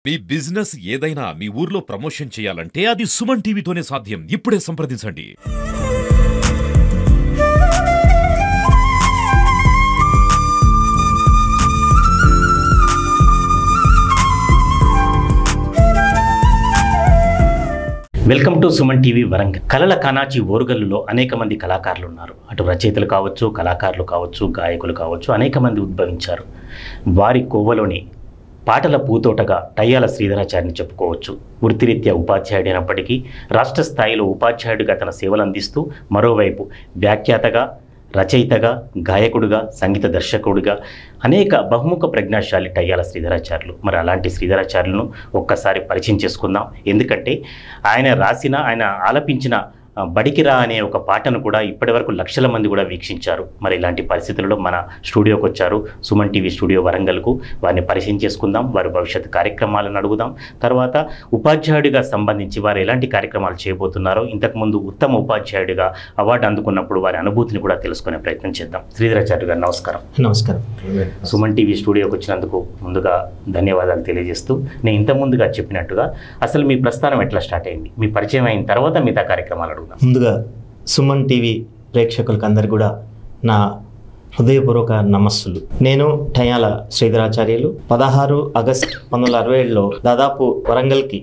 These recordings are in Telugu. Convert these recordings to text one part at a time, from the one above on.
మీ బిజినెస్ ఏదైనా మీ ఊర్లో ప్రమోషన్ చేయాలంటే అది సుమన్ టీవీతోనే సాధ్యం. ఇప్పుడే సంప్రదించండి. Welcome to Suman TV Warangal. కళల కానాచి ఓరుగల్లులో అనేక మంది కళాకారులు ఉన్నారు. అటు రచయితలు కావచ్చు, కళాకారులు కావచ్చు, గాయకులు కావచ్చు, అనేక మంది ఉద్భవించారు. వారి కోవలోని పాటల పూతోటగా టయ్యాల శ్రీధరాచార్యని చెప్పుకోవచ్చు. వృత్తిరీత్యా ఉపాధ్యాయుడు అయినప్పటికీ రాష్ట్ర స్థాయిలో ఉపాధ్యాయుడిగా తన సేవలు అందిస్తూ మరోవైపు వ్యాఖ్యాతగా, రచయితగా, గాయకుడిగా, సంగీత దర్శకుడిగా అనేక బహుముఖ ప్రజ్ఞాశాలి టయ్యాల శ్రీధరాచార్యులు. మరి అలాంటి శ్రీధరాచార్యులను ఒక్కసారి పరిచయం చేసుకుందాం. ఎందుకంటే ఆయన రాసిన, ఆయన ఆలపించిన బడికిరా అనే ఒక పాటను కూడా ఇప్పటివరకు లక్షల మంది కూడా వీక్షించారు. మరి ఇలాంటి పరిస్థితుల్లో మన స్టూడియోకి వచ్చారు, సుమన్ టీవీ స్టూడియో వరంగల్కు. వారిని పరిచయం చేసుకుందాం, వారి భవిష్యత్ కార్యక్రమాలను అడుగుదాం. తర్వాత ఉపాధ్యాయుడిగా సంబంధించి వారు ఎలాంటి కార్యక్రమాలు చేయబోతున్నారో, ఇంతకుముందు ఉత్తమ ఉపాధ్యాయుడిగా అవార్డు అందుకున్నప్పుడు వారి అనుభూతిని కూడా తెలుసుకునే ప్రయత్నం చేద్దాం. శ్రీధరాచార్య గారు నమస్కారం. నమస్కారం. సుమన్ టీవీ స్టూడియోకి వచ్చినందుకు ముందుగా ధన్యవాదాలు తెలియజేస్తూ, నేను ఇంత ముందుగా చెప్పినట్టుగా అసలు మీ ప్రస్థానం ఎట్లా స్టార్ట్ అయింది, మీ పరిచయం అయిన తర్వాత మిగతా కార్యక్రమాలు అడుగుదాం. ముందుగా సుమన్ టీవీ ప్రేక్షకులకు అందరు కూడా నా హృదయపూర్వక నమస్సులు. నేను టయ్యాల శ్రీధరాచార్యులు. 16 ఆగస్టు 1967లో దాదాపు వరంగల్కి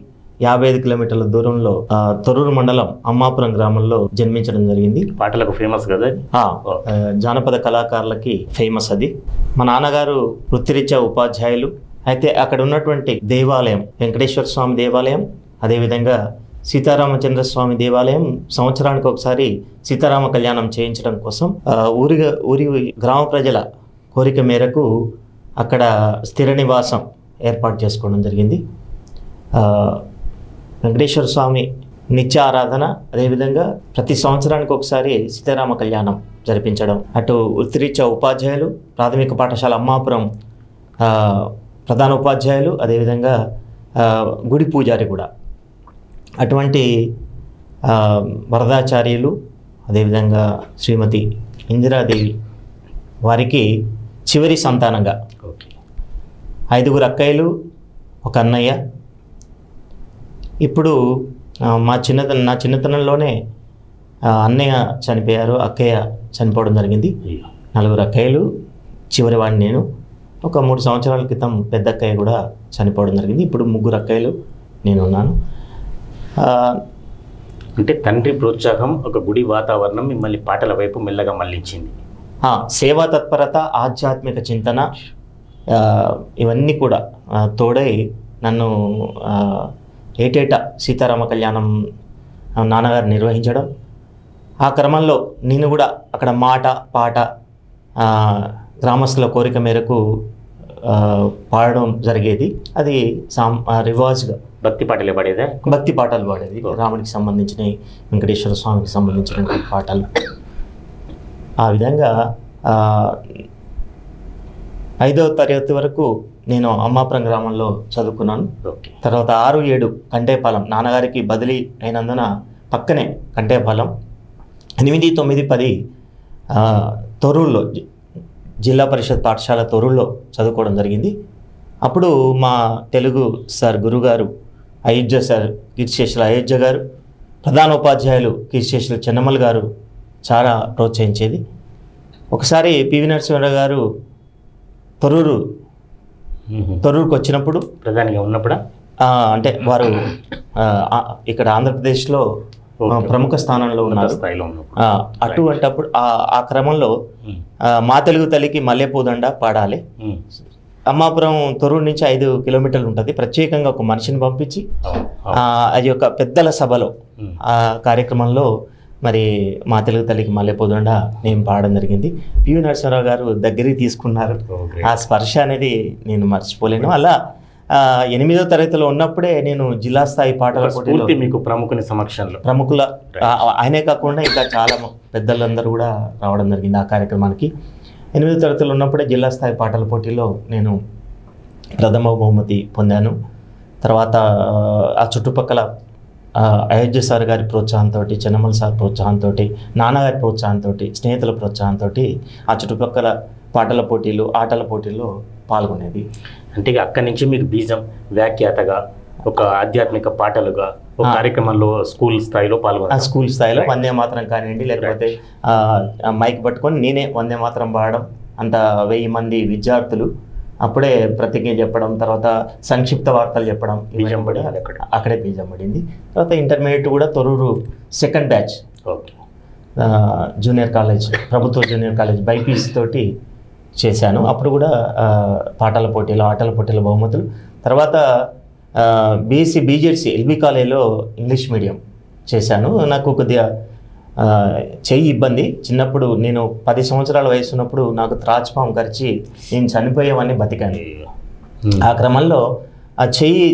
55 కిలోమీటర్ల దూరంలో తొర్రూరు మండలం అమ్మాపురం గ్రామంలో జన్మించడం జరిగింది. పాటలకు ఫేమస్ కదా, జానపద కళాకారులకి ఫేమస్ అది. మా నాన్నగారు వృత్తిరీత్యా ఉపాధ్యాయులు. అయితే అక్కడ ఉన్నటువంటి దేవాలయం, వెంకటేశ్వర స్వామి దేవాలయం, అదేవిధంగా సీతారామచంద్ర స్వామి దేవాలయం సంవత్సరానికి ఒకసారి సీతారామ కళ్యాణం చేయించడం కోసం ఊరి గ్రామ ప్రజల కోరిక మేరకు అక్కడ స్థిర నివాసం ఏర్పాటు చేసుకోవడం జరిగింది. వెంకటేశ్వర స్వామి నిత్య ఆరాధన, అదేవిధంగా ప్రతి సంవత్సరానికి ఒకసారి సీతారామ కళ్యాణం జరిపించడం. అటు వృత్తిరీత్యా ఉపాధ్యాయులు, ప్రాథమిక పాఠశాల అమ్మాపురం ప్రధాన ఉపాధ్యాయులు, అదేవిధంగా గుడి పూజారి కూడా. అటువంటి వరదాచార్యులు, అదేవిధంగా శ్రీమతి ఇందిరాదేవి వారికి చివరి సంతానంగా 5 అక్కయ్యలు, ఒక అన్నయ్య. ఇప్పుడు నా చిన్నతనంలోనే అన్నయ్య చనిపోయారు, అక్కయ్య చనిపోవడం జరిగింది. 4 అక్కయ్యలు, చివరి వాడిని నేను. ఒక 3 సంవత్సరాల క్రితం పెద్ద అక్కయ్య కూడా చనిపోవడం జరిగింది. ఇప్పుడు 3 అక్కయ్యలు, నేనున్నాను. అంటే తండ్రి ప్రోత్సాహం, ఒక గుడి వాతావరణం మిమ్మల్ని పాటల వైపు మెల్లగా మళ్ళించింది. సేవా తత్పరత, ఆధ్యాత్మిక చింతన, ఇవన్నీ కూడా తోడై నన్ను ఏటేటా సీతారామ కళ్యాణం నాన్నగారు నిర్వహించడం. ఆ క్రమంలో నేను కూడా అక్కడ మాట, పాట, గ్రామస్తుల కోరిక మేరకు పాడడం జరిగేది. అది రివాజ్గా భక్తి పాటలే పాడేదా? భక్తి పాటలు పాడేది. రాముడికి సంబంధించినవి, వెంకటేశ్వర స్వామికి సంబంధించిన పాటలు. ఆ విధంగా 5వ తరగతి వరకు నేను అమ్మాపురం గ్రామంలో చదువుకున్నాను. తర్వాత 6, 7 కంటేపాలెం, నాన్నగారికి బదిలీ అయినందున పక్కనే కంటేపాలెం. 8, 9, 10 తొర్రూరులో జిల్లా పరిషత్ పాఠశాల తొర్రూరులో చదువుకోవడం జరిగింది. అప్పుడు మా తెలుగు సార్ గురుగారు అయోధ్య సార్, కీర్తిశేషుల అయోధ్య గారు, ప్రధాన ఉపాధ్యాయులు కీర్తిశేషుల చెన్నమల్ గారు చాలా ప్రోత్సహించేది. ఒకసారి పివి నరసింహారావు గారు తొర్రూరుకు వచ్చినప్పుడు, ప్రధానిగా ఉన్నప్పుడు, అంటే వారు ఇక్కడ ఆంధ్రప్రదేశ్లో ప్రముఖ స్థానంలో ఉన్నారు. అటువంటప్పుడు ఆ క్రమంలో మా తెలుగు తల్లికి మల్లెపూదండ పాడాలి. అమ్మాపురం తొర్రూరు నుంచి 5 కిలోమీటర్లు ఉంటుంది. ప్రత్యేకంగా ఒక మనిషిని పంపించి అది ఒక పెద్దల సభలో ఆ కార్యక్రమంలో మరి మా తెలుగు తల్లికి మల్లెపూదండ నేను పాడడం జరిగింది. పివి నరసింహారావు గారు దగ్గరికి తీసుకున్నారు. ఆ స్పర్శ అనేది నేను మర్చిపోలేను. అలా 8వ తరగతిలో ఉన్నప్పుడే నేను జిల్లా స్థాయి పాటల పోటీలో, మీకు ప్రముఖుల సమక్షంలో, ప్రముఖుల ఆయనే కాకుండా ఇంకా చాలా పెద్దలందరూ కూడా రావడం జరిగింది ఆ కార్యక్రమానికి. 8వ తరగతిలో ఉన్నప్పుడే జిల్లా స్థాయి పాటల పోటీలో నేను ప్రథమ బహుమతి పొందాను. తర్వాత ఆ చుట్టుపక్కల అయోధ్య సార్ గారి ప్రోత్సాహంతో, చెన్నమల్ సార్ ప్రోత్సాహంతో, నాన్నగారి ప్రోత్సాహంతో, స్నేహితుల ప్రోత్సాహంతో ఆ చుట్టుపక్కల పాటల పోటీలు, ఆటల పోటీల్లో పాల్గొనేది. అంటే ఇక అక్కడి నుంచి మీకు బీజం వ్యాఖ్యాతగా, ఒక ఆధ్యాత్మిక పాటలుగా, ఒక కార్యక్రమంలో స్కూల్ స్థాయిలో పాల్గొన్నారు. స్కూల్ స్థాయిలో వందే మాత్రం కానివ్వండి, లేకపోతే మైక్ పట్టుకొని నేనే వందే మాత్రం పాడడం, అంత 1000 మంది విద్యార్థులు అప్పుడే ప్రతిజ్ఞ చెప్పడం, తర్వాత సంక్షిప్త వార్తలు చెప్పడం, బీజం పడి అక్కడే బీజం పడింది. తర్వాత ఇంటర్మీడియట్ కూడా Thorrur second batch junior college, ప్రభుత్వ జూనియర్ కాలేజ్ బైపీసీ తోటి చేశాను. అప్పుడు కూడా పాటల పోటీలు, ఆటల పోటీల బహుమతులు. తర్వాత బీఎస్సీ బీజెడ్సీ ఎల్బీ కాలేజ్లో ఇంగ్లీష్ మీడియం చేశాను. నాకు కొద్దిగా చెయ్యి ఇబ్బంది. చిన్నప్పుడు నేను 10 సంవత్సరాల వయసు ఉన్నప్పుడు నాకు త్రాచుపాము కరిచి నేను చనిపోయేవాడిని, బతికాను. ఆ క్రమంలో ఆ చెయ్యి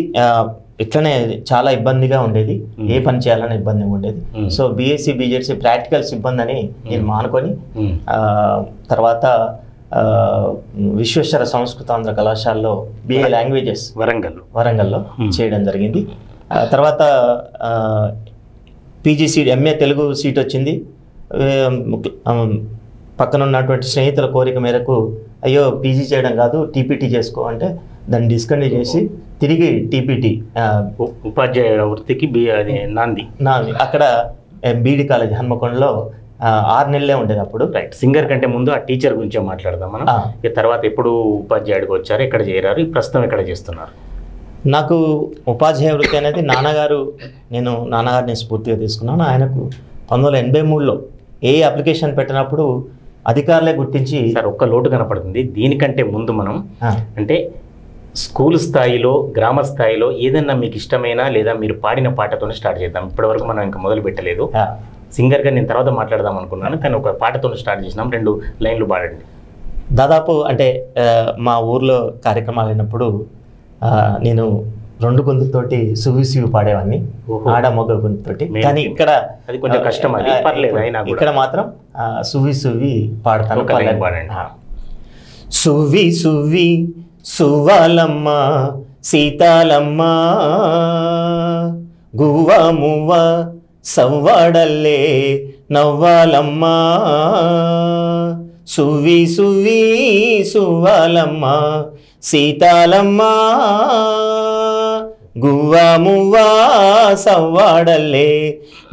ఇట్లనే చాలా ఇబ్బందిగా ఉండేది, ఏ పని చేయాలని ఇబ్బందిగా ఉండేది. సో బీఎస్సీ బీజెడ్సీ ప్రాక్టికల్స్ ఇబ్బంది అని నేను మానుకొని తర్వాత విశ్వేశ్వర సంస్కృతాంధ్ర కళాశాలలో బిఏ లాంగ్వేజెస్ వరంగల్లో చేయడం జరిగింది. తర్వాత పీజీసీ ఎంఏ తెలుగు సీట్ వచ్చింది. పక్కన ఉన్నటువంటి స్నేహితుల కోరిక మేరకు అయ్యో పీజీ చేయడం కాదు టీపీటీ చేసుకో అంటే దాన్ని డిస్కంటిన్యూ చేసి తిరిగి టీపీటీ ఉపాధ్యాయ వృత్తికి నాంది అక్కడ బీడీ కాలేజ్ హన్మకొండలో 6 నెలలే ఉండేది అప్పుడు. రైట్. సింగర్ కంటే ముందు ఆ టీచర్ గురించే మాట్లాడదాం మనం. తర్వాత ఎప్పుడు ఉపాధ్యాయుడికి వచ్చారు, ఎక్కడ చేరారు, ఈ ప్రస్తుతం ఎక్కడ చేస్తున్నారు? నాకు ఉపాధ్యాయ వృత్తి అనేది నేను నాన్నగారిని స్ఫూర్తిగా తీసుకున్నాను. ఆయనకు 1983లో ఏ అప్లికేషన్ పెట్టినప్పుడు అధికారులే గుర్తించి సార్ ఒక్క లోటు కనపడుతుంది. దీనికంటే ముందు మనం అంటే స్కూల్ స్థాయిలో, గ్రామ స్థాయిలో ఏదన్నా మీకు ఇష్టమైన లేదా మీరు పాడిన పాటతోనే స్టార్ట్ చేద్దాం. ఇప్పటివరకు మనం ఇంకా మొదలు పెట్టలేదు. సింగర్గా నేను తర్వాత మాట్లాడదాం అనుకున్నాను, కానీ ఒక పాటతో స్టార్ట్ చేసినాం. 2 లైన్లు పాడండి. దాదాపు అంటే మా ఊర్లో కార్యక్రమాలు అయినప్పుడు నేను 2 గొంతుతోటి సువి పాడేవాడిని, ఆడ మొగ్గ గొంతుతోటి. కానీ ఇక్కడ అది కొంచెం కష్టం, అది పర్లేదు. ఇక్కడ మాత్రం సువి పాడతాను. పాడండి. సువి సువి సువాలమ్మ సీతాలమ్మ గువ్వ మువ్వ సవ్వాడల్లే నవ్వాలమ్మ సువి సువి సువాలమ్మ సీతాలమ్మ గువ్వ మువ్వ సవ్వాడల్లే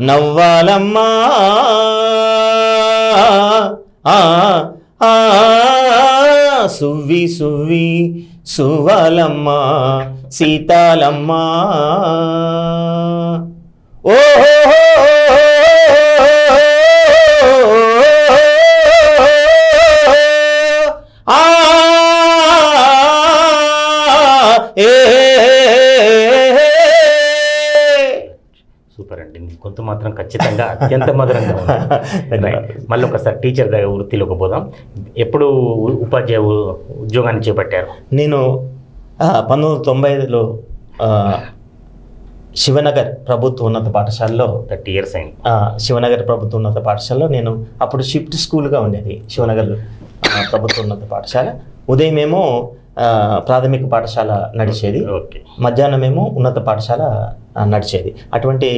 నవ్వాలమ్మ సువి సువి సువాలమ్మ సీతాలమ్మ ఓ సూపర్ అండి. కొంత మాత్రం ఖచ్చితంగా అత్యంత మధురంగా ఉంది. మళ్ళీ ఒకసారి టీచర్ వృత్తిలోకి పోదాం. ఎప్పుడు ఉపాధ్యాయ ఉద్యోగాన్ని చేపట్టారు? నేను 1995లో శివనగర్ ప్రభుత్వ ఉన్నత పాఠశాలలో 30 years అయింది. శివనగర్ ప్రభుత్వ ఉన్నత పాఠశాలలో నేను అప్పుడు షిఫ్ట్ స్కూల్గా ఉండేది. శివనగర్ ప్రభుత్వ ఉన్నత పాఠశాల ఉదయమేమో ప్రాథమిక పాఠశాల నడిచేది, మధ్యాహ్నమేమో ఉన్నత పాఠశాల నడిచేది. అటువంటి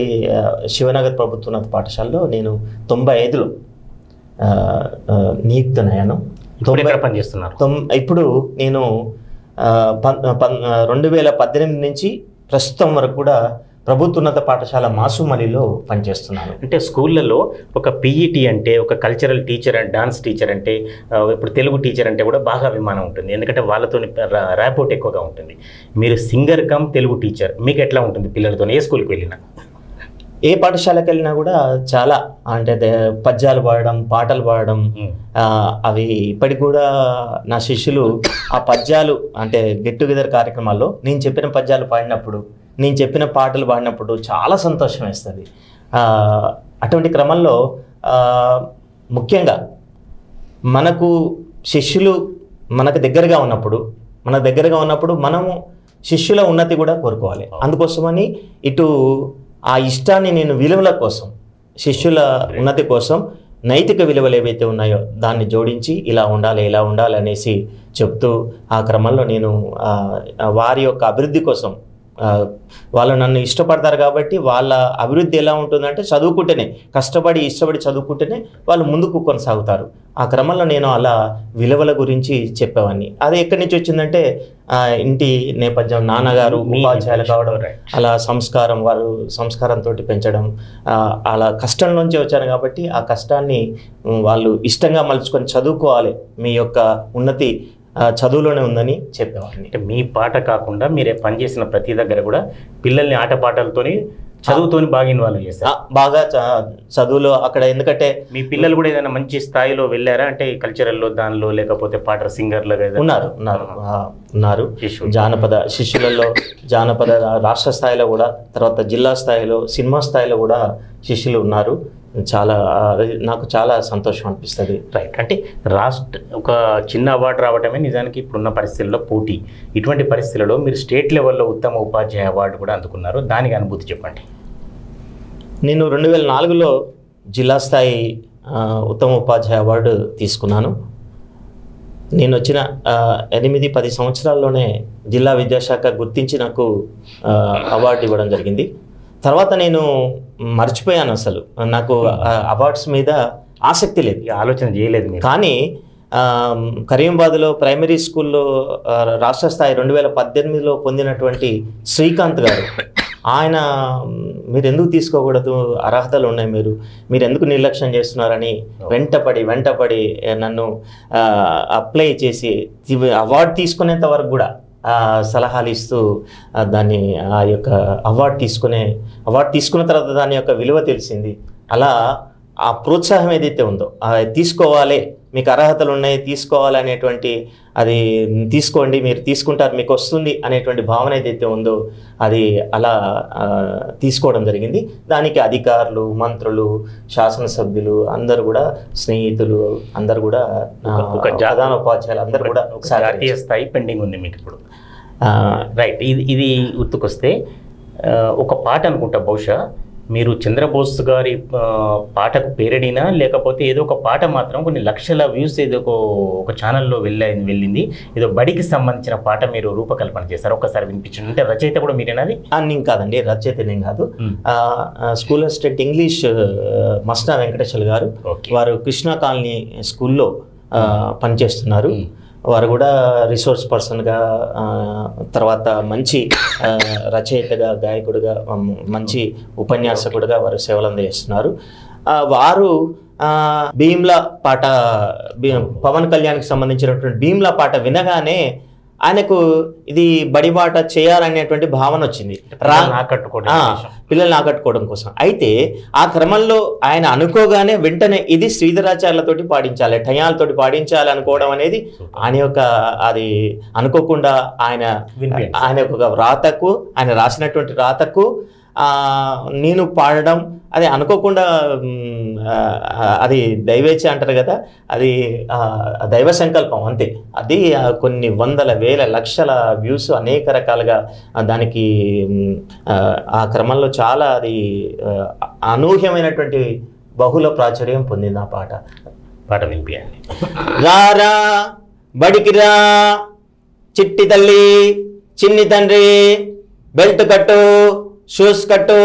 శివనగర్ ప్రభుత్వ ఉన్నత పాఠశాలలో నేను 95లో నియుక్తనయ్యాను. ఇప్పుడు నేను 2018 నుంచి ప్రస్తుతం వరకు కూడా ప్రభుత్వ ఉన్నత పాఠశాల మాసుమలిలో పనిచేస్తున్నాను. అంటే స్కూళ్ళలో ఒక పీఈటీ అంటే, ఒక cultural teacher and dance teacher అంటే, ఇప్పుడు తెలుగు టీచర్ అంటే కూడా బాగా అభిమానం ఉంటుంది, ఎందుకంటే వాళ్ళతో ర్యాపోర్ట్ ఎక్కువగా ఉంటుంది. మీరు సింగర్ కమ్ తెలుగు టీచర్, మీకు ఎట్లా ఉంటుంది పిల్లలతో? ఏ స్కూల్కి వెళ్ళినా, ఏ పాఠశాలకు వెళ్ళినా కూడా చాలా అంటే పద్యాలు పాడడం, పాటలు పాడడం, అవి ఇప్పటికి కూడా నా శిష్యులు ఆ పద్యాలు అంటే గెట్ టుగెదర్ కార్యక్రమాల్లో నేను చెప్పిన పద్యాలు పాడినప్పుడు, నేను చెప్పిన పాటలు పాడినప్పుడు చాలా సంతోషం వేస్తుంది. అటువంటి క్రమంలో ముఖ్యంగా మనకు శిష్యులు మనకు దగ్గరగా ఉన్నప్పుడు మనము శిష్యుల ఉన్నతి కూడా కోరుకోవాలి. అందుకోసమని ఇటు ఆ ఇష్టాన్ని నేను విలువల కోసం, శిష్యుల ఉన్నతి కోసం నైతిక విలువలు ఏవైతే ఉన్నాయో దాన్ని జోడించి ఇలా ఉండాలి అనేసి చెప్తూ ఆ క్రమంలో నేను వారి యొక్క అభివృద్ధి కోసం వాళ్ళు నన్ను ఇష్టపడతారు కాబట్టి వాళ్ళ అభివృద్ధి ఎలా ఉంటుందంటే చదువుకుంటేనే, కష్టపడి ఇష్టపడి చదువుకుంటేనే వాళ్ళు ముందుకు కొనసాగుతారు. ఆ క్రమంలో నేను అలా విలువల గురించి చెప్పేవాడిని. అది ఎక్కడి నుంచి వచ్చిందంటే ఇంటి నేపథ్యం, నాన్నగారు ఉపాధ్యాయులు కావడం, అలా సంస్కారం, వారు సంస్కారంతో పెంచడం, అలా కష్టం నుంచి వచ్చాను కాబట్టి ఆ కష్టాన్ని వాళ్ళు ఇష్టంగా మలుచుకొని చదువుకోవాలి, మీ యొక్క ఉన్నతి చదువులోనే ఉందని చెప్పేవాడిని. అంటే మీ పాట కాకుండా మీరే పనిచేసిన ప్రతి దగ్గర కూడా పిల్లల్ని ఆటపాటలతోని చదువుతోని బాగా ఇన్వాల్వ్ చేస్తారు. బాగా చదువులో అక్కడ, ఎందుకంటే మీ పిల్లలు కూడా ఏదైనా మంచి స్థాయిలో వెళ్ళారా అంటే కల్చరల్లో దానిలో, లేకపోతే పాట సింగర్లుగా ఉన్నారు. జానపద శిష్యులలో, జానపద రాష్ట్ర స్థాయిలో కూడా, తర్వాత జిల్లా స్థాయిలో, సినిమా స్థాయిలో కూడా శిష్యులు ఉన్నారు. నాకు చాలా సంతోషం అనిపిస్తుంది. రైట్. అంటే ఒక చిన్న అవార్డు రావటమే నిజానికి ఇప్పుడున్న పరిస్థితుల్లో పోటీ. ఇటువంటి పరిస్థితులలో మీరు స్టేట్ లెవెల్లో ఉత్తమ ఉపాధ్యాయ అవార్డు కూడా అందుకున్నారు. దానికి అనుభూతి చెప్పండి. నేను 2004లో జిల్లా స్థాయి ఉత్తమ ఉపాధ్యాయ అవార్డు తీసుకున్నాను. నేను వచ్చిన 8-10 సంవత్సరాల్లోనే జిల్లా విద్యాశాఖ గుర్తించి నాకు అవార్డు ఇవ్వడం జరిగింది. తర్వాత నేను మర్చిపోయాను, అసలు నాకు అవార్డ్స్ మీద ఆసక్తి లేదు, ఆలోచన చేయలేదు. కానీ కరీంబాద్లో ప్రైమరీ స్కూల్లో రాష్ట్ర స్థాయి 2018లో పొందినటువంటి శ్రీకాంత్ గారు, ఆయన మీరు ఎందుకు తీసుకోకూడదు, అర్హతలు ఉన్నాయి, మీరు ఎందుకు నిర్లక్ష్యం చేస్తున్నారని వెంటపడి నన్ను అప్లై చేసి అవార్డు తీసుకునేంత వరకు కూడా సలహాలు ఇస్తూ దాన్ని ఆ యొక్క అవార్డు తీసుకున్న తర్వాత దాని యొక్క విలువ తెలిసింది. అలా ఆ ప్రోత్సాహం ఏదైతే ఉందో, తీసుకోవాలి, మీకు అర్హతలు ఉన్నాయి, తీసుకోవాలి అనేటువంటి, అది తీసుకోండి, మీరు తీసుకుంటారు, మీకు వస్తుంది అనేటువంటి భావన ఏదైతే ఉందో అది అలా తీసుకోవడం జరిగింది. దానికి అధికారులు, మంత్రులు, శాసనసభ్యులు అందరూ కూడా, స్నేహితులు అందరూ కూడా, ప్రధాన ఉపాధ్యాయులు అందరూ కూడా జాతీయ స్థాయి పెండింగ్ ఉంది మీకు ఇప్పుడు. రైట్. ఇది గుర్తుకొస్తే ఒక పాట అనుకుంటా, బహుశా మీరు చంద్రబోస్ గారి పాటకు పేరడినా, లేకపోతే ఏదో ఒక పాట మాత్రం కొన్ని లక్షల వ్యూస్ ఏదో ఒక ఛానల్లో వెళ్ళింది, ఏదో బడికి సంబంధించిన పాట మీరు రూపకల్పన చేశారు. ఒకసారి వినిపించండి. అంటే రచయిత కూడా మీరేనాది? నేను కాదండి, రచయిత నేను కాదు. స్కూల్ అసిస్టెంట్ ఇంగ్లీష్ మస్నా వెంకటేశ్వర గారు, వారు కృష్ణా కాలనీ స్కూల్లో పనిచేస్తున్నారు. వారు కూడా రిసోర్స్ పర్సన్గా, తర్వాత మంచి రచయితగా, గాయకుడిగా, మంచి ఉపన్యాసకుడిగా వారు సేవలు అందజేస్తున్నారు. వారు భీమ్లా పాట, పవన్ కళ్యాణ్కి సంబంధించినటువంటి భీమ్లా పాట వినగానే ఆయనకు ఇది బడిబాట చేయాలనేటువంటి భావన వచ్చింది, పిల్లల్ని ఆకట్టుకోవడం కోసం. అయితే ఆ క్రమంలో ఆయన అనుకోగానే వెంటనే ఇది శ్రీధరాచార్యులతోటి పాడించాలి, టయాలతోటి పాడించాలి అనుకోవడం అనేది ఆయన యొక్క, అది అనుకోకుండా ఆయన యొక్క వ్రాతకు, ఆయన రాసినటువంటి రాతకు నేను పాడడం, అది అనుకోకుండా, అది దైవేచ్ఛ అంటారు కదా, అది దైవ సంకల్పం అంతే. అది కొన్ని వందల వేల లక్షల వ్యూస్ అనేక రకాలుగా దానికి ఆ క్రమంలో చాలా అది అనూహ్యమైనటువంటి బహుళ ప్రాచుర్యం పొందింది ఆ పాట వినిపించండి. రారా బడికి రా చిట్టి తల్లి చిన్ని తండ్రి, బెల్ట్ కట్టు, షూస్ కట్టు,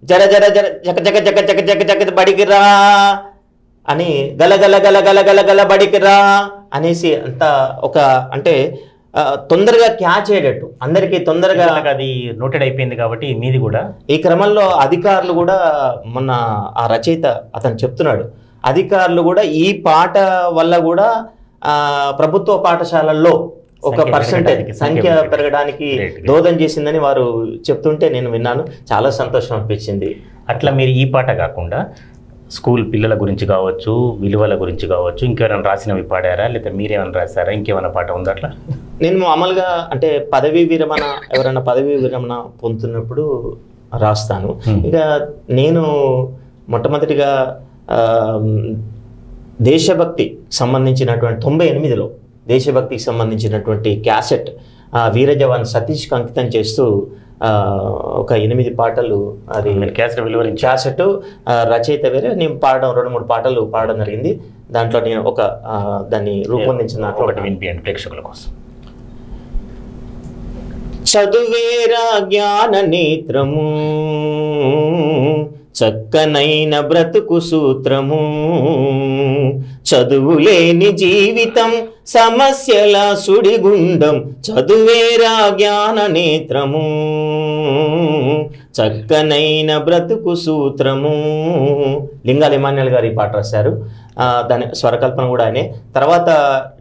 జర జర జర జక జక జక జక జక జక బడికి రా అని, గల గల గల గల గల గల బడికి రా అనేసి అంతా ఒక, అంటే తొందరగా క్యాచ్ అయ్యేటట్టు, అందరికీ తొందరగా అది నోటెడ్ అయిపోయింది కాబట్టి మీది కూడా. ఈ క్రమంలో అధికారులు కూడా, మొన్న ఆ రచయిత అతను చెప్తున్నాడు, అధికారులు కూడా ఈ పాట వల్ల కూడా ప్రభుత్వ పాఠశాలల్లో ఒక పర్సెంటేజ్ సంఖ్య పెరగడానికి దోహదం చేసిందని వారు చెప్తుంటే నేను విన్నాను. చాలా సంతోషం అనిపించింది. అట్లా మీరు ఈ పాట కాకుండా స్కూల్ పిల్లల గురించి కావచ్చు, విలువల గురించి కావచ్చు, ఇంకెవరైనా రాసినవి పాడారా, లేదా మీరేమైనా రాశారా, ఇంకేమైనా పాట ఉందా? అట్లా నేను మామూలుగా, అంటే ఎవరైనా పదవీ విరమణ పొందుతున్నప్పుడు రాస్తాను. ఇక నేను మొట్టమొదటిగా దేశభక్తి సంబంధించినటువంటి 98లో దేశభక్తికి సంబంధించినటువంటి క్యాసెట్ వీర జవాన్ సతీష్కి అంకితం చేస్తూ ఒక 8 పాటలు, అది క్యాసెట్ రచయిత వేరే, నేను పాడడం 2-3 పాటలు పాడడం జరిగింది. దాంట్లో నేను దాన్ని రూపొందించిన వినిపించండి ప్రేక్షకుల కోసం. చదువేరా జ్ఞాన నేత్రము, చక్కనైన బ్రతుకు సూత్రము. చదువులేని జీవితం సమస్యల సుడిగుండం, చదువేరా జ్ఞాన నేత్రము, చక్కనైన బ్రతుకు సూత్రము. లింగాల ఇమాన్యుల్ గారు ఈ పాట రాశారు. దాని స్వరకల్పన కూడా ఆయనే. తర్వాత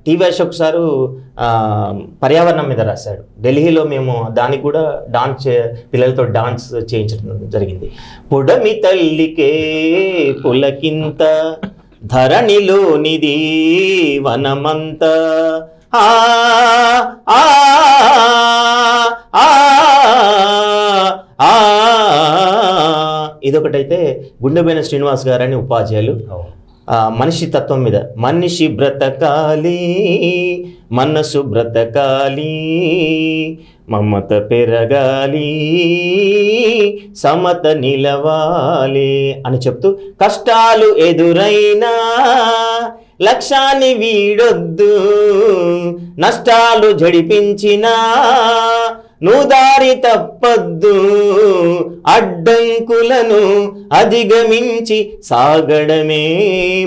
టీవీ అశోక్ సారు పర్యావరణం మీద రాశాడు. ఢిల్లీలో మేము దానికి కూడా పిల్లలతో డాన్స్ చేయించడం జరిగింది. పొడమి తల్లికే పులకింత, ధరణిలోనిది వనమంత. ఆ ఆ ఆ ఇదొకటైతే గుండెబైన శ్రీనివాస్ గారని ఉపాధ్యాయులు మనిషి తత్వం మీద, మనిషి బ్రతకాలి మనసు బ్రతకాలి, మమత పెరగాలి సమత నిలవాలి అని చెప్తూ, కష్టాలు ఎదురైనా లక్ష్యాన్ని వీడొద్దు, నష్టాలు జడిపించినా నుదారి తప్పద్దు, అడ్డంకులను అధిగమించి సాగడమే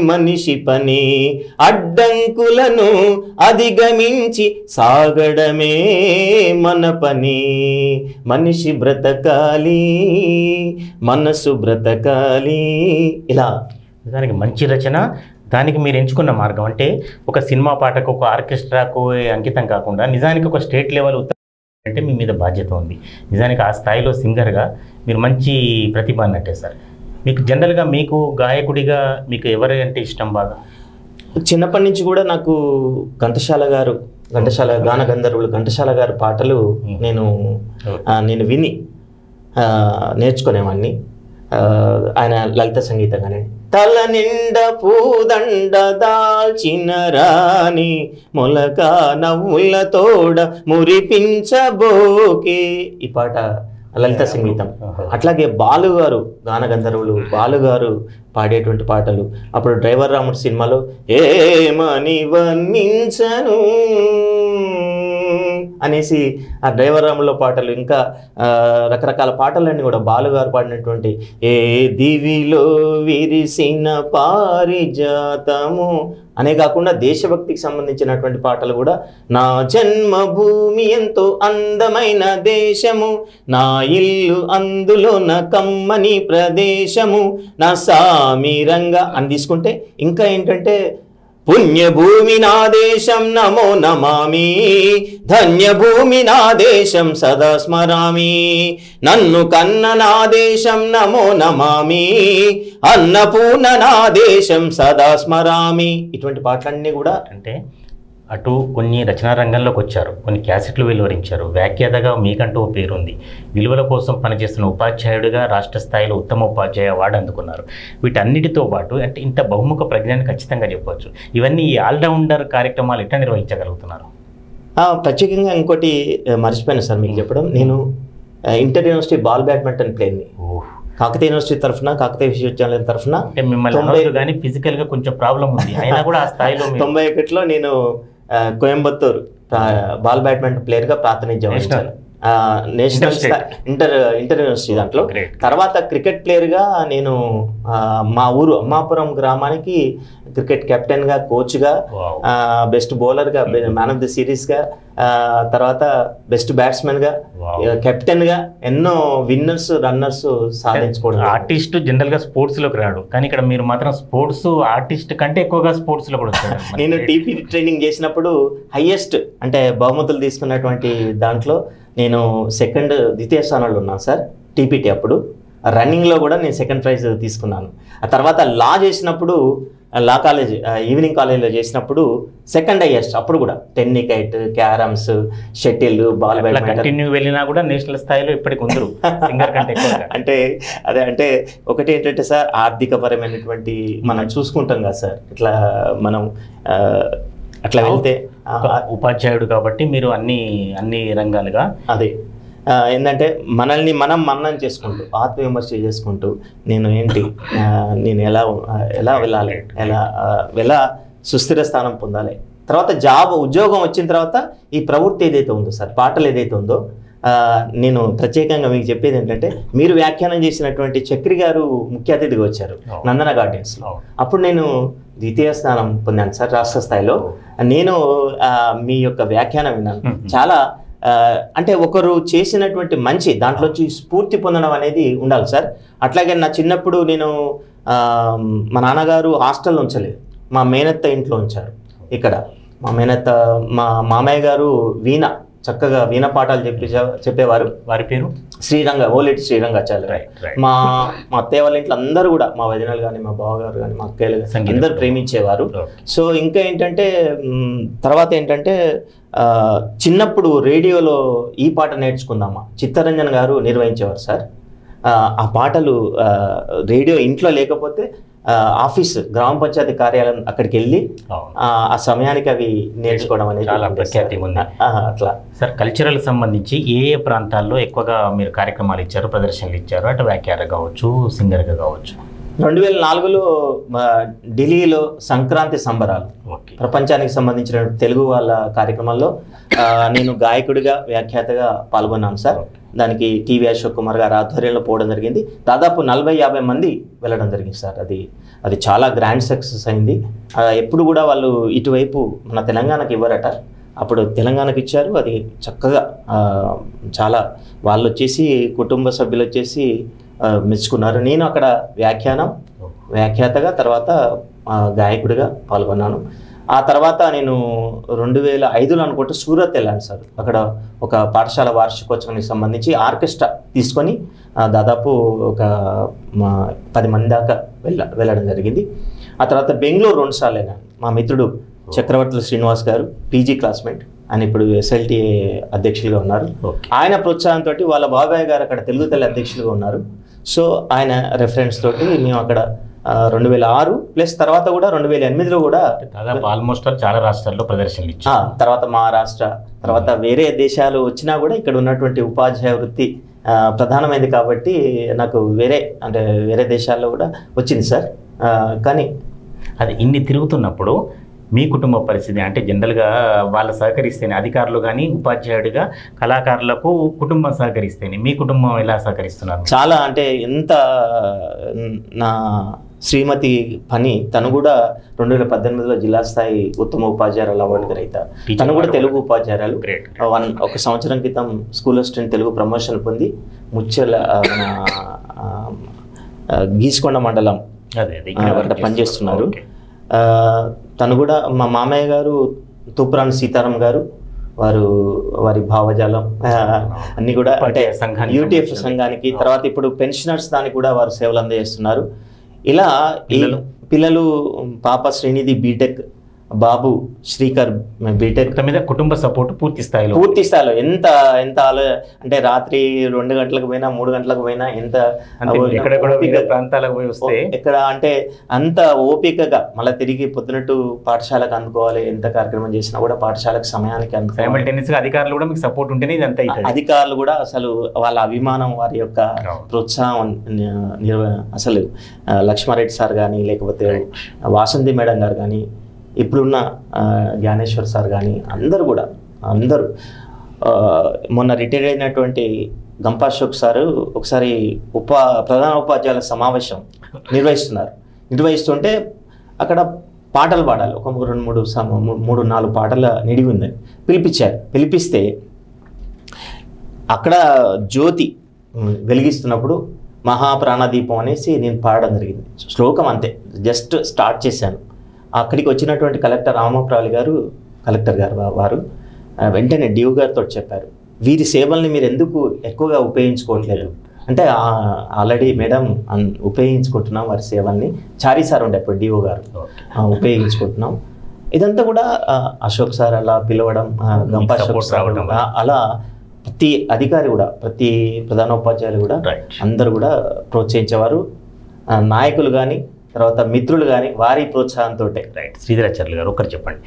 మనిషి పని, అడ్డంకులను అధిగమించి సాగడమే మన పని. మనిషి బ్రతకాలి మనసు బ్రతకాలి. ఇలా దానికి మంచి రచన, దానికి మీరు ఎంచుకున్న మార్గం అంటే ఒక సినిమా పాటకు, ఒక ఆర్కెస్ట్రాకు అంకితం కాకుండా నిజానికి ఒక స్టేట్ లెవెల్ అంటే మీ మీద బాధ్యత ఉంది. నిజానికి ఆ స్థాయిలో సింగర్గా మీరు మంచి ప్రతిభ అన్నట్టే సార్. మీకు జనరల్గా మీకు గాయకుడిగా మీకు ఎవరి అంటే ఇష్టం బాగా? చిన్నప్పటి నుంచి కూడా నాకు ఘంటసాల గాన గంధర్వులు ఘంటసాల గారు పాటలు నేను విని నేర్చుకునేవాడిని. ఆయన లలిత సంగీతంగానే, తల నిండా పూదండ దాల్చిన రాణి, మొలక నవ్వుల తోడ మురిపించబోకే, ఈ పాట లలిత సంగీతం. అట్లాగే బాలుగారు గాన గంధర్వులు బాలుగారు పాడేటువంటి పాటలు. అప్పుడు డ్రైవర్ రాముడు సినిమాలో ఏమని వర్ణించను అనేసి ఆ డ్రైవర్ రాములో పాటలు, ఇంకా రకరకాల పాటలన్నీ కూడా బాలుగారు పాడినటువంటి ఏ దివిలో విరిసిన పారిజాతము అనే కాకుండా దేశభక్తికి సంబంధించినటువంటి పాటలు కూడా, నా జన్మభూమి ఎంతో అందమైన దేశము, నా ఇల్లు అందులో నా కమ్మని ప్రదేశము, నా సామిరంగా అని తీసుకుంటే, ఇంకా ఏంటంటే పుణ్యభూమి నా దేశం నమో నమామి, ధన్యభూమి నా దేశం సదా స్మరామి, నన్ను కన్న నా దేశం నమో నమామి, అన్నపూర్ణ నా దేశం సదా స్మరామి. ఇటువంటి పాటలన్నీ కూడా అంటే అటు కొన్ని రచనా రంగంలోకి వచ్చారు, కొన్ని క్యాసెట్లు వెలువరించారు, వ్యాఖ్యాతగా మీకంటూ ఓ పేరుంది, విలువల కోసం పనిచేస్తున్న ఉపాధ్యాయుడిగా రాష్ట్ర స్థాయిలో ఉత్తమ ఉపాధ్యాయ అవార్డు అందుకున్నారు. వీటన్నిటితో పాటు అంటే ఇంత బహుముఖ ప్రజ్ఞాన్ని ఖచ్చితంగా చెప్పవచ్చు. ఇవన్నీ ఈ ఆల్రౌండర్ కార్యక్రమాలు ఎట్లా నిర్వహించగలుగుతున్నారు? ప్రత్యేకంగా ఇంకోటి మర్చిపోయాను సార్ మీకు చెప్పడం. నేను ఇంటర్ యూనివర్సిటీ బాల్ బ్యాడ్మింటన్ ప్లేయర్ని. కాకతీయ యూనివర్సిటీ తరఫున, కాకతీయ విశ్వవిద్యాలయం తరఫున మిమ్మల్ని ఫిజికల్ గా కొంచెం ప్రాబ్లం ఉంది, అయినా కూడా ఆ స్థాయిలో 91లో నేను కోయంబత్తూరు బాల్ బ్యాడ్మింటన్ ప్లేయర్గా ప్రాతినిధ్యం వహించాను. నేషనల్ ఇంటర్ యూనివర్సిటీ దాంట్లో. తర్వాత క్రికెట్ ప్లేయర్గా నేను మా ఊరు అమ్మాపురం గ్రామానికి క్రికెట్ కెప్టెన్గా, కోచ్గా, బెస్ట్ బౌలర్గా, మ్యాన్ ఆఫ్ ది సిరీస్గా, తర్వాత బెస్ట్ బ్యాట్స్మెన్గా, కెప్టెన్గా ఎన్నో విన్నర్స్ రన్నర్స్ సాధించుకోవడం. ఆర్టిస్ట్ జనరల్గా స్పోర్ట్స్లోకి రాడు, కానీ ఇక్కడ మీరు మాత్రం స్పోర్ట్స్ ఆర్టిస్ట్ కంటే ఎక్కువగా స్పోర్ట్స్లో కూడా వచ్చారు. నేను టీపీ ట్రైనింగ్ చేసినప్పుడు హైయెస్ట్ అంటే బహుమతులు తీసుకున్నటువంటి దాంట్లో నేను ద్వితీయ స్థానంలో ఉన్నాను సార్. టీపీటీ అప్పుడు రన్నింగ్లో కూడా నేను సెకండ్ ప్రైజ్ తీసుకున్నాను. ఆ తర్వాత లా చేసినప్పుడు, లా కాలేజ్ ఈవినింగ్ కాలేజ్లో చేసినప్పుడు సెకండ్ హైయెస్ట్, అప్పుడు కూడా tennikoit, carroms, shuttle, ball badminton వెళ్ళినా కూడా నేషనల్ స్థాయిలో ఇప్పటికి ఉందరు అంటే అదే అంటే ఒకటి ఏంటంటే సార్, ఆర్థికపరమైనటువంటి మనం చూసుకుంటాం కదా సార్, ఇట్లా మనం అట్లా వెళ్తే ఉపాధ్యాయుడు కాబట్టి మీరు అన్ని రంగాలుగా అదే ఏంటంటే మనల్ని మనం మన్నం చేసుకుంటూ, ఆత్మవిమర్శ చేసుకుంటూ, నేను ఎలా వెళ్ళాలి, ఎలా సుస్థిర స్థానం పొందాలి, తర్వాత ఉద్యోగం వచ్చిన తర్వాత ఈ ప్రవృత్తి ఏదైతే ఉందో సార్, పాటలు ఏదైతే ఉందో నేను ప్రత్యేకంగా మీకు చెప్పేది ఏంటంటే, మీరు వ్యాఖ్యానం చేసినటువంటి చక్రి గారు ముఖ్య అతిథిగా వచ్చారు నందన గార్డెన్స్లో. అప్పుడు నేను ద్వితీయ స్థానం పొందాను సార్ రాష్ట్ర స్థాయిలో. నేను మీ యొక్క వ్యాఖ్యానం విన్నాను. చాలా అంటే ఒకరు చేసినటువంటి మంచి దాంట్లోంచి స్ఫూర్తి పొందడం అనేది ఉండాలి సార్. అట్లాగే నా చిన్నప్పుడు నేను మా నాన్నగారు హాస్టల్లో ఉంచలేదు, మా మేనత్త ఇంట్లో ఉంచారు. ఇక్కడ మా మేనత్త మా మామయ్య గారు చక్కగా వీణ పాఠాలు చెప్పేవారు. వారి పేరు ఓలేటి శ్రీరంగాచార్య. మా అత్తయ్య వాళ్ళ ఇంట్లో అందరూ కూడా, మా వదినలు కానీ మా బావగారు కానీ మా అక్కయ్యలు కానీ అందరూ ప్రేమించేవారు. సో ఇంకా ఏంటంటే తర్వాత ఏంటంటే చిన్నప్పుడు రేడియోలో ఈ పాట నేర్చుకుందామా చిత్తరంజన్ గారు నిర్వహించేవారు సార్. ఆ పాటలు రేడియో ఇంట్లో లేకపోతే ఆఫీస్ గ్రామ పంచాయతీ కార్యాలయం అక్కడికి వెళ్ళి ఆ సమయానికి అవి నేర్చుకోవడం అనేది చాలా ప్రఖ్యాతి ఉంది. అట్లా సార్, కల్చరల్ సంబంధించి ఏ ప్రాంతాల్లో ఎక్కువగా మీరు కార్యక్రమాలు ఇచ్చారు, ప్రదర్శనలు ఇచ్చారు? అటు వ్యాఖ్యాత కావచ్చు, సింగర్గా కావచ్చు. 2004లో ఢిల్లీలో సంక్రాంతి సంబరాలు ప్రపంచానికి సంబంధించిన తెలుగు వాళ్ళ కార్యక్రమంలో నేను గాయకుడిగా వ్యాఖ్యాతగా పాల్గొన్నాను సార్. దానికి టీవీ అశోక్ కుమార్ గారు ఆధ్వర్యంలో పోవడం జరిగింది. దాదాపు 40-50 మంది వెళ్ళడం జరిగింది సార్. అది చాలా గ్రాండ్ సక్సెస్ అయింది. ఎప్పుడు కూడా వాళ్ళు ఇటువైపు మన తెలంగాణకి ఇవ్వరట, అప్పుడు తెలంగాణకు ఇచ్చారు. అది చక్కగా చాలా వాళ్ళు వచ్చేసి కుటుంబ సభ్యులు వచ్చేసి మెచ్చుకున్నారు. నేను అక్కడ వ్యాఖ్యాతగా తర్వాత గాయకుడిగా పాల్గొన్నాను. ఆ తర్వాత నేను 2005లో అనుకుంటే సూరత్ వెళ్ళాను సార్. అక్కడ ఒక పాఠశాల వార్షికోత్సవానికి సంబంధించి ఆర్కెస్ట్రా తీసుకొని దాదాపు ఒక 10 మంది దాకా వెళ్ళడం జరిగింది. ఆ తర్వాత బెంగళూరు 2 సార్లు వెళ్ళాను. మా మిత్రుడు చక్రవర్తుల శ్రీనివాస్ గారు, పీజీ క్లాస్మేట్, ఆయన ఇప్పుడు SLTA అధ్యక్షులుగా ఉన్నారు. ఆయన ప్రోత్సాహంతో వాళ్ళ బాబాయ్ గారు అక్కడ తెలుగు తల్లి అధ్యక్షులుగా ఉన్నారు. సో ఆయన రెఫరెన్స్ తోటి మేము అక్కడ 2006 ప్లస్ తర్వాత కూడా 2008లో కూడా దాదాపు ఆల్మోస్ట్ చాలా రాష్ట్రాల్లో ప్రదర్శనలు ఇచ్చాం. తర్వాత మహారాష్ట్ర, తర్వాత వేరే దేశాలు వచ్చినా కూడా ఇక్కడ ఉన్నటువంటి ఉపాధ్యాయ వృత్తి ప్రధానమైంది కాబట్టి నాకు వేరే దేశాల్లో కూడా వచ్చింది సార్. కానీ అది ఇన్ని తిరుగుతున్నప్పుడు మీ కుటుంబ పరిస్థితి అంటే జనరల్గా వాళ్ళు సహకరిస్తేనే, అధికారులు కానీ ఉపాధ్యాయుడిగా కళాకారులకు కుటుంబం సహకరిస్తేనే, మీ కుటుంబం ఎలా సహకరిస్తున్నారు? చాలా అంటే ఎంత నా శ్రీమతి పని, తను కూడా 2018లో జిల్లా స్థాయి ఉత్తమ ఉపాధ్యాయురాలు అవార్డు గ్రహీత. తను కూడా తెలుగు ఉపాధ్యాయురాలు. 1 సంవత్సరం క్రితం స్కూల్ అసిస్టెంట్ తెలుగు ప్రమోషన్ పొంది ముచ్చెల గీసుకొండ మండలం అక్కడ పనిచేస్తున్నారు. తను కూడా మా మామయ్య గారు తూప్రాన్ సీతారాం గారు, వారి భావజాలం అన్ని కూడా అంటే UTF సంఘానికి, తర్వాత ఇప్పుడు పెన్షనర్స్ దానికి కూడా వారు సేవలు అందజేస్తున్నారు. ఇలా పిల్లలు పాప శ్రీనిధి బీటెక్, బాబు శ్రీకర్ బీటెక్ మీద కుటుంబ సపోర్ట్ పూర్తి స్థాయిలో ఎంత అంటే రాత్రి 2 గంటలకు పోయినా 3 గంటలకు పోయినా ప్రాంతాలకు పోయి వస్తే ఇక్కడ అంటే అంత ఓపికగా మళ్ళీ తిరిగి పొద్దునట్టు పాఠశాలకు అందుకోవాలి. ఎంత కార్యక్రమం చేసినా కూడా పాఠశాలకు సమయానికి అధికారులు కూడా మీకు సపోర్ట్ ఉంటేనే ఇదంతా. అధికారులు కూడా అసలు వాళ్ళ అభిమానం, వారి యొక్క ప్రోత్సాహం అసలు లక్ష్మారెడ్డి సార్ కానీ, లేకపోతే వాసంతి మేడం గారు కానీ, ఇప్పుడున్న జ్ఞానేశ్వర్ సార్ కానీ అందరూ మొన్న రిటైర్ అయినటువంటి గంపా అశోక్ సారు ఒకసారి ప్రధాన ఉపాధ్యాయుల సమావేశం నిర్వహిస్తుంటే అక్కడ పాటలు పాడాలి, ఒక 3-4 పాటల నిడివి ఉందని పిలిపిస్తే అక్కడ జ్యోతి వెలిగిస్తున్నప్పుడు మహాప్రాణదీపం అనేసి నేను పాడడం జరిగింది. శ్లోకం అంతే, జస్ట్ స్టార్ట్ చేశాను. అక్కడికి వచ్చినటువంటి కలెక్టర్ గారు వారు వెంటనే డిఓ గారితో చెప్పారు, వీరి సేవల్ని మీరు ఎందుకు ఎక్కువగా ఉపయోగించుకోవట్లేదు అంటే, ఆల్రెడీ మేడం ఉపయోగించుకుంటున్నాం వారి సేవల్ని. చారీ సార్ ఉండే అప్పుడు డిఓ గారు, ఉపయోగించుకుంటున్నాం. ఇదంతా కూడా అశోక్ సార్ అలా పిలవడం, గంపా అశోక్ సార్ అలా ప్రతి అధికారి కూడా, ప్రతి ప్రధానోపాధ్యాయులు కూడా అందరూ కూడా ప్రోత్సహించేవారు. నాయకులు కానీ, తర్వాత మిత్రులు కానీ వారి ప్రోత్సాహంతో. శ్రీధరాచార్యులు గారు ఒకరు చెప్పండి,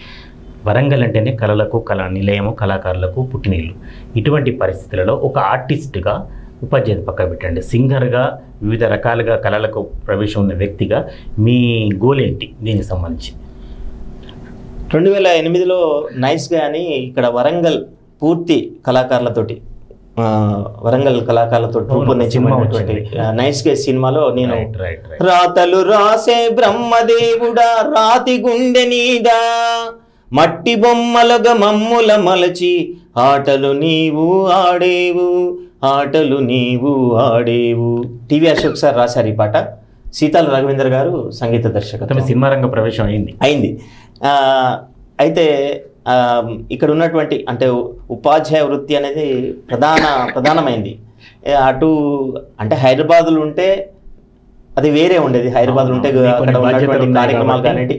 వరంగల్ అంటేనే కళలకు నిలయము, కళాకారులకు పుట్టినీళ్ళు. ఇటువంటి పరిస్థితులలో ఒక ఆర్టిస్ట్గా, ఉపాధ్యాయుని పక్క పెట్టండి, సింగర్గా, వివిధ రకాలుగా కళలకు ప్రవేశం ఉన్న వ్యక్తిగా మీ గోల్ ఏంటి దీనికి సంబంధించి? 2008లో నైస్గా అని ఇక్కడ వరంగల్ పూర్తి కళాకారులతోటి వరంగల్ కళాకారులతో రూపొందించినటువంటి నైట్ స్కేచ్ సినిమాలో నేను రాతలు రాసే బ్రహ్మదేవుడా రాతి గుండె నీదా మట్టి బొమ్మలుగా మమ్ముల మలచి ఆటలు నీవు ఆడేవు టీవీ అశోక్ సార్ రాశారు ఈ పాట. సీతాల రఘువేంద్ర గారు సంగీత దర్శకత్వం. సినిమా రంగ ప్రవేశం అయింది. అయితే ఇక్కడ ఉన్నటువంటి అంటే ఉపాధ్యాయ వృత్తి అనేది ప్రధానమైంది. అటు అంటే హైదరాబాద్లో ఉంటే అది వేరే ఉండేది. హైదరాబాద్లో ఉంటే అక్కడ ఉన్నటువంటి కార్యక్రమాలు కానివ్వండి,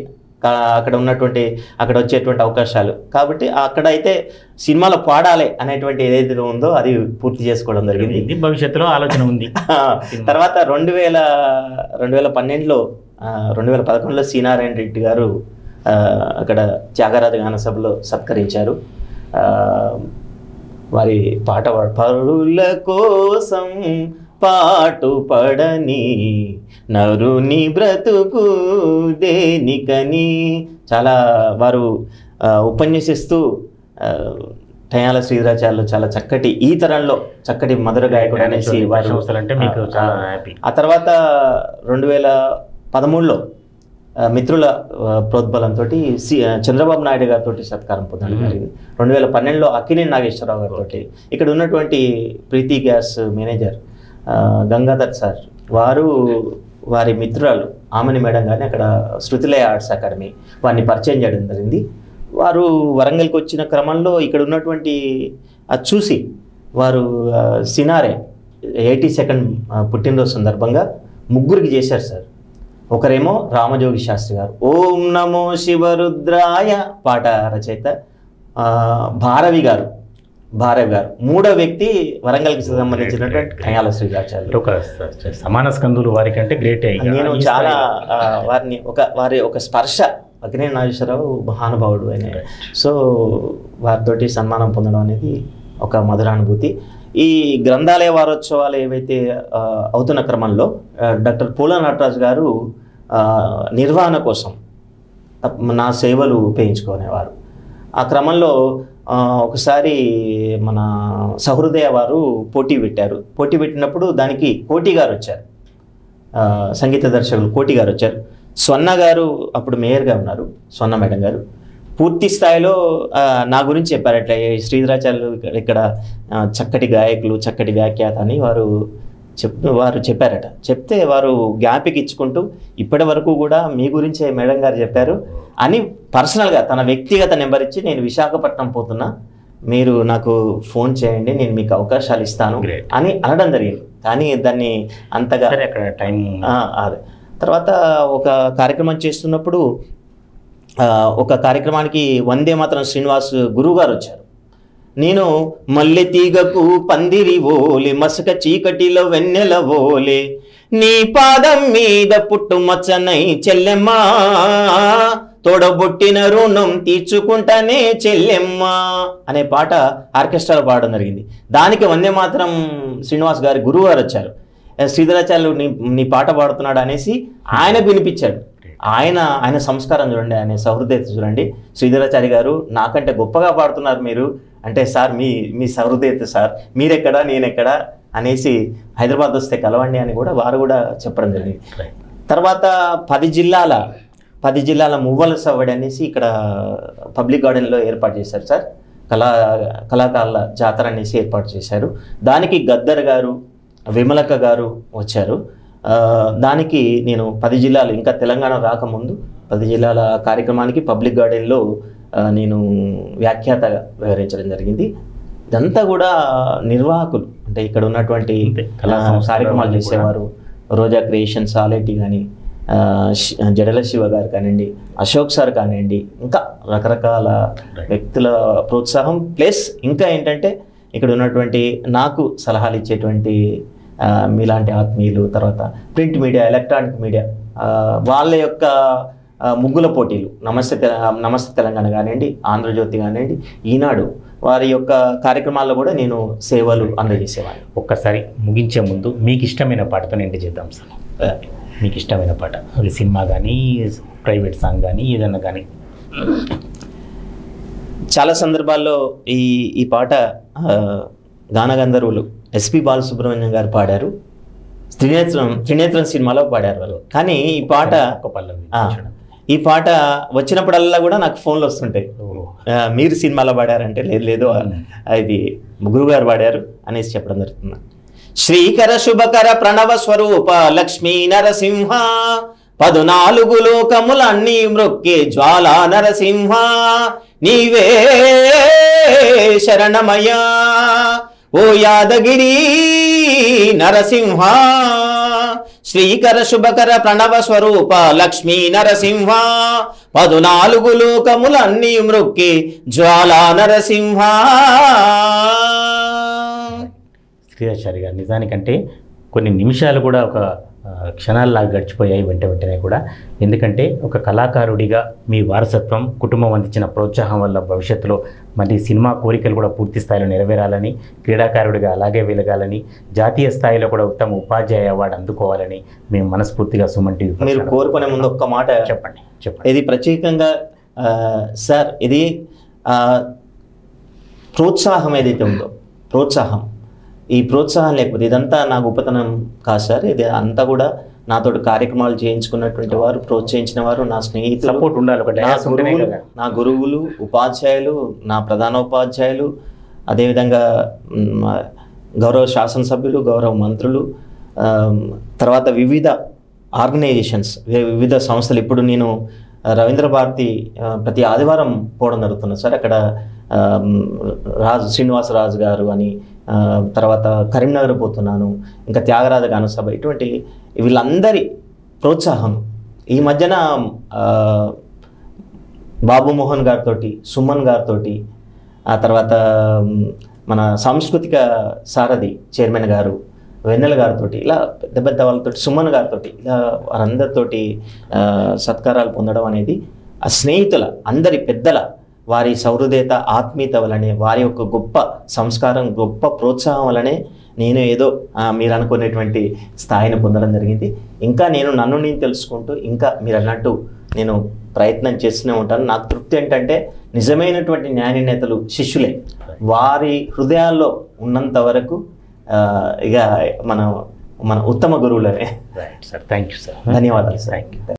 అక్కడ వచ్చేటువంటి అవకాశాలు కాబట్టి అక్కడ అయితే సినిమాలో పాడాలి అనేటువంటి ఏదైతే ఉందో అది పూర్తి చేసుకోవడం జరిగింది. భవిష్యత్తులో ఆలోచన ఉంది. తర్వాత 2012లో 2011లో సి నారాయణ రెడ్డి గారు అక్కడ త్యాగరాజ గాన సభలో సత్కరించారు. వారి పాట పరుల కోసం పాటు పడని నరుని బ్రతుకు దేనికని చాలా వారు ఉపన్యసిస్తూ టయాల శ్రీధరాచార్యులు చాలా చక్కటి ఈ తరంలో చక్కటి మధుర గాయకుడు అనేసి వారు. ఆ తర్వాత 2013లో మిత్రుల ప్రోద్బలంతో చంద్రబాబు నాయుడు గారితో సత్కారం పొందడం జరిగింది. 2012లో అక్కినేని నాగేశ్వరరావు గారితో ఇక్కడ ఉన్నటువంటి ప్రీతి గ్యాస్ మేనేజర్ గంగాధర్ సార్ వారి మిత్రురాలు ఆమని మేడం గారిని అక్కడ శృతిలయ ఆర్ట్స్ అకాడమీ వారిని పరిచయం చేయడం జరిగింది. వారు వరంగల్కి వచ్చిన క్రమంలో ఇక్కడ ఉన్నటువంటి అది చూసి వారు సినారే 82nd పుట్టినరోజు సందర్భంగా ముగ్గురికి చేశారు సార్. ఒకరేమో రామజోగి శాస్త్రి గారు ఓం నమో శివరుద్రాయ పాట రచయిత, భారవి గారు మూడో వ్యక్తి వరంగల్కి సంబంధించినటువంటి టయాల శ్రీధరాచార్యులు. సమాన స్కందులు వారి కంటే గ్రేట్. నేను చాలా వారి ఒక స్పర్శ అక్కినేని నాగేశ్వరరావు మహానుభావుడు అయిన సో వారితోటి సన్మానం పొందడం అనేది ఒక మధురానుభూతి. ఈ గ్రంథాలయ వారోత్సవాలు ఏవైతే అవుతున్న క్రమంలో డాక్టర్ పూల నటరాజు గారు నిర్వహణ కోసం నా సేవలు ఉపయోగించుకునేవారు. ఆ క్రమంలో ఒకసారి మన సహృదయ వారు పోటీ పెట్టినప్పుడు దానికి కోటి గారు వచ్చారు, సంగీత దర్శకులు కోటి గారు వచ్చారు. స్వర్ణ గారు అప్పుడు మేయర్గా ఉన్నారు, స్వర్ణ మేడం గారు పూర్తి స్థాయిలో నా గురించి చెప్పారు. అట్లా శ్రీధరాచార్యులు ఇక్కడ చక్కటి గాయకులు, చక్కటి వ్యాఖ్యాత అని వారు చెప్పారట. చెప్తే వారు జ్ఞాపిక ఇచ్చుకుంటూ ఇప్పటి వరకు కూడా మీ గురించే మేడం గారు చెప్పారు అని పర్సనల్గా తన వ్యక్తిగత నెంబర్ ఇచ్చి నేను విశాఖపట్నం పోతున్నా, మీరు నాకు ఫోన్ చేయండి, నేను మీకు అవకాశాలు ఇస్తాను అని అనడం జరిగింది. కానీ దాన్ని అంతగా టైం తర్వాత ఒక కార్యక్రమం చేస్తున్నప్పుడు ఒక కార్యక్రమానికి వందే మాత్రం శ్రీనివాస్ గురువు గారు వచ్చారు. నేను మల్లె తీగకు పందిరి ఓలే మసక చీకటిలో వెన్నెల ఓలే నీ పాదం మీద పుట్టుమచ్చనై చెల్లెమ్మా తోడబొట్టిన రుణం తీర్చుకుంటానే చెల్లెమ్మా అనే పాట ఆర్కెస్ట్రాలో పాడడం జరిగింది. దానికి వందే మాత్రం శ్రీనివాస్ గారి గురువు గారు వచ్చారు. శ్రీధరాచార్యులు నీ పాట పాడుతున్నాడు అనేసి ఆయనకు వినిపించాడు. ఆయన సంస్కారం చూడండి, ఆయన సహృదయత చూడండి. శ్రీధరాచార్య గారు నాకంటే గొప్పగా పాడుతున్నారు మీరు అంటే, సార్ మీ సహృదయత సార్, మీరెక్కడా నేనెక్కడా అనేసి హైదరాబాద్ వస్తే కలవండి అని కూడా వారు కూడా చెప్పడం జరిగింది. తర్వాత 10 జిల్లాల మువ్వల సవ్వడి అనేసి ఇక్కడ పబ్లిక్ గార్డెన్లో ఏర్పాటు చేశారు సార్. కళాకారుల జాతర అనేసి ఏర్పాటు చేశారు. దానికి గద్దర్ గారు, విమలక్క గారు వచ్చారు. దానికి నేను 10 జిల్లాలు ఇంకా తెలంగాణ రాకముందు 10 జిల్లాల కార్యక్రమానికి పబ్లిక్ గార్డెన్లో నేను వ్యాఖ్యాతగా వ్యవహరించడం జరిగింది. ఇదంతా కూడా నిర్వాహకులు అంటే ఇక్కడ ఉన్నటువంటి కార్యక్రమాలు చేసేవారు. రోజా క్రియేషన్స్ ఆలెటి కానీ, జడల శివ గారు కానివ్వండి, అశోక్ సార్ కానివ్వండి, ఇంకా రకరకాల వ్యక్తుల ప్రోత్సాహం ప్లస్ ఇంకా ఏంటంటే ఇక్కడ ఉన్నటువంటి నాకు సలహాలు ఇచ్చేటువంటి మీలాంటి ఆత్మీయులు, తర్వాత ప్రింట్ మీడియా, ఎలక్ట్రానిక్ మీడియా వాళ్ళ యొక్క ముగ్గుల పోటీలు నమస్తే తెలంగాణ కానివ్వండి, ఆంధ్రజ్యోతి కానివ్వండి, ఈనాడు వారి యొక్క కార్యక్రమాల్లో కూడా నేను సేవలు అందజేసేవాడిని. ఒక్కసారి ముగించే ముందు మీకు ఇష్టమైన పాటతో ఎండ్ చేద్దాం సార్. మీకు ఇష్టమైన పాట, అది సినిమా కానీ ప్రైవేట్ సాంగ్ కానీ ఏదన్నా కానీ. చాలా సందర్భాల్లో ఈ పాట గానగంధర్వులు ఎస్పి బాలసుబ్రహ్మణ్యం గారు పాడారు. త్రినేత్రం సినిమాలో పాడారు వాళ్ళు. కానీ ఈ పాట వచ్చినప్పుడల్లా కూడా నాకు ఫోన్లు వస్తుంటాయి, మీరు సినిమాలో పాడారంటే లేదు ఇది గురుగారు పాడారు అనేసి చెప్పడం జరుగుతుంది. శ్రీకర శుభకర ప్రణవ స్వరూప లక్ష్మీ నరసింహ 14 లోకములన్నీ మృక్కే జ్వాలా నరసింహ నీవే శరణమయ్యా ఓ యాదగిరి నరసింహ. శ్రీకర శుభకర ప్రణవ స్వరూప లక్ష్మీ నరసింహ 14 లోకములన్నీ మృక్కే జ్వాలా నరసింహ. శ్రీరాచారి గారు నిజానికంటే కొన్ని నిమిషాలు కూడా ఒక క్షణాల్లాగా గడిచిపోయాయి వెంటనే కూడా. ఎందుకంటే ఒక కళాకారుడిగా మీ వారసత్వం, కుటుంబం అందించిన ప్రోత్సాహం వల్ల భవిష్యత్తులో మరి సినిమా కోరికలు కూడా పూర్తి స్థాయిలో నెరవేరాలని, క్రీడాకారుడిగా అలాగే వెలగాలని, జాతీయ స్థాయిలో కూడా ఉత్తమ ఉపాధ్యాయ అవార్డు అందుకోవాలని మేము మనస్ఫూర్తిగా సుమన్ టీవీ. మీరు కోరుకునే ముందు ఒక్క మాట చెప్పండి. ఇది ప్రత్యేకంగా సార్, ఇది ప్రోత్సాహం ఏదైతే ఉందో, ఈ ప్రోత్సాహం లేకపోతే ఇదంతా నా గొప్పతనం కాదు సార్. ఇది అంతా కూడా నాతోటి కార్యక్రమాలు చేయించుకున్నటువంటి వారు, ప్రోత్సహించిన వారు, నా స్నేహితులు, సపోర్ట్ ఉండాలి. నా గురువులు, ఉపాధ్యాయులు, నా ప్రధానోపాధ్యాయులు, అదేవిధంగా గౌరవ శాసనసభ్యులు, గౌరవ మంత్రులు, తర్వాత వివిధ ఆర్గనైజేషన్స్, వివిధ సంస్థలు. ఇప్పుడు నేను రవీంద్ర భారతి ప్రతి ఆదివారం పోవడం జరుగుతుంది సార్. అక్కడ శ్రీనివాసరాజు గారు అని, తర్వాత కరీంనగర్ పోతున్నాను, ఇంకా త్యాగరాజ గాన సభ, ఇటువంటి వీళ్ళందరి ప్రోత్సాహం. ఈ మధ్యన బాబు మోహన్ గారితో, సుమన్ గారితో, ఆ తర్వాత మన సాంస్కృతిక సారథి చైర్మన్ గారు వెన్నెల గారితో, ఇలా పెద్ద పెద్ద వాళ్ళతో, సుమన్ గారితో, ఇలా వారందరితోటి సత్కారాలు పొందడం అనేది ఆ స్నేహితుల అందరి పెద్దల వారి సౌహృదయత, ఆత్మీయత వలనే, వారి యొక్క గొప్ప సంస్కారం, గొప్ప ప్రోత్సాహం వలనే నేను ఏదో మీరు అనుకునేటువంటి స్థాయిని పొందడం జరిగింది. ఇంకా నన్ను నేను తెలుసుకుంటూ, ఇంకా మీరు అన్నట్టు నేను ప్రయత్నం చేస్తూనే ఉంటాను. నాకు తృప్తి ఏంటంటే నిజమైనటువంటి న్యాయ నిర్ణేతలు శిష్యులే. వారి హృదయాల్లో ఉన్నంత వరకు ఇక మన ఉత్తమ గురువులనే. Right sir, thank you sir, ధన్యవాదాలు సార్. Thank you.